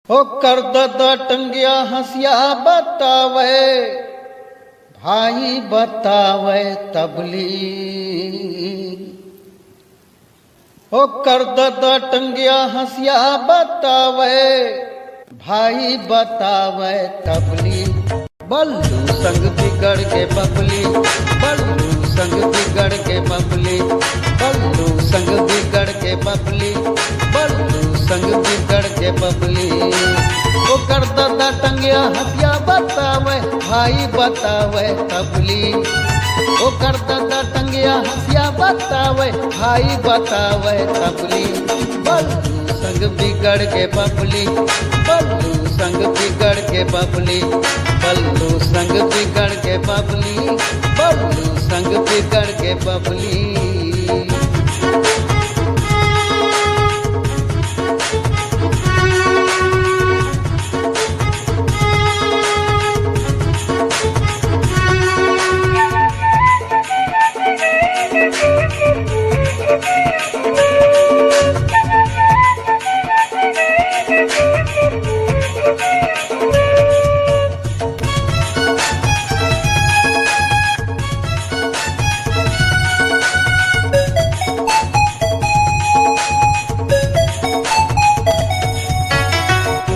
हो कर ददा टंगिया हंसिया बतावे भाई बतावे तबली। हो कर ददा टंगिया हंसिया बतावे भाई बतावे तबली। बल्लू संग बिगड़ के बबली, बल्लू संग बिगड़ के बबली, बल्लू संग बिगड़ के बबली, बल्लू संग बिगड़ के बबली। वो कर दादा टंगिया हथिया बतावे भाई बतावे तबली। वो कर दादा टंगिया हथिया बतावे भाई बतावे तबली। बल्लू संग बिगड़ के बबली, बल्लू संग बिगड़ के बबली, बल्लू संग बिगड़ के बबली, बल्लू संग बिगड़ के बबली।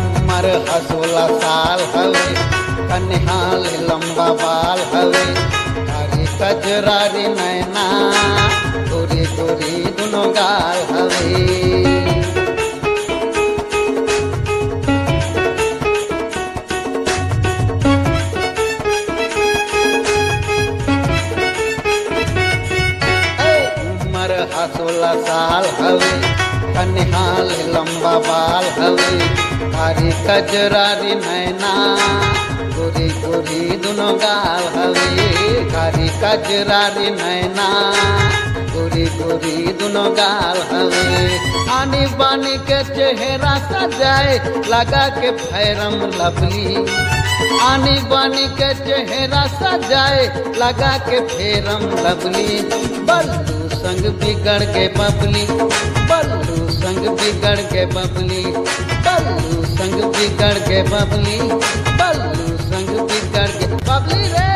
उम्र 16 साल हवे, कन्हाल लंबा बाल हवे, कारी कजरारी नैना, गोरी गोरी दुनो गाल हवे। उम्र 16 साल हवे, कन्हाल लंबा बाल हवे, कारी कजरारी नैना, गोरी गोरी दुनो गाल हवे, कारी कजरारी नैना, गोरी गोरी दुनो गाल हवे। आनी बानी के चेहरा सजाए लगा के फैरम लवली, आनी बानी के चेहरा सजाए लगा के फेरम लवली। बल्लू संग बिगड़ के बबली, बल्लू संग बिगड़ के बबली, बल्लू संग बिगड़ के बबली, बल्लू संग बिगड़ के बबली रे।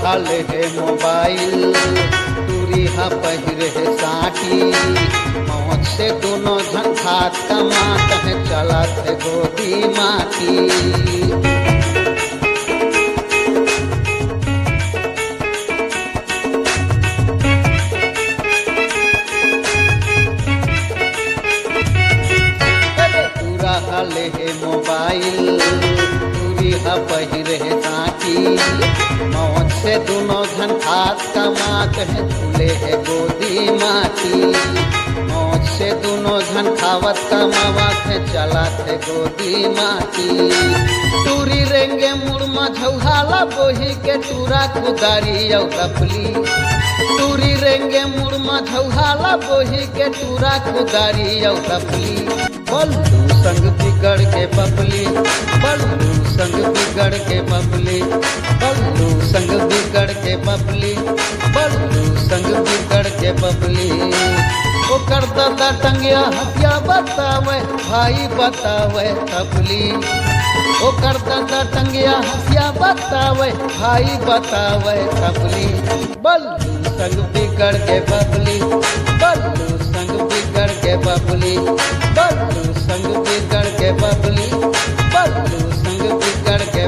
हाले है मोबाइल, दूरी हा पहिरे है साटी, मौत से दोनों जन खात कमात है, चलत है गोदी माटी। पूरा हाले है मोबाइल, दूरी हा पहिरे है साटी, मौत से दोनों धन खात कमात है, झूले है गोदी माटी। मौत से दोनों धन खावत कमावत है, चलत है गोदी माटी। टूरी रेंगे मुड़मा झौहाला बोही के टूरा खुदारी औ दफली, टूरी रेंगे मुड़मा झौहाला बोही के टूरा खुदारी औ दफली। बल्लू संग बिगड़ के बबली, बल्लू संग बिगड़ के बबली, बल्लू संग बिगड़ के बबली, बल्लू संग बिगड़ के बबली। वो कर दादा टंगिया हथिया बतावे भाई बतावे तबली। वो कर दादा टंगिया हथिया बतावे भाई बतावे तबली। बल्लू संग बिगड़ के बबली, बल्लू संग बिगड़ के बबली, बल्लू संग बिगड़ के बबली, बल्लू संग बिगड़ के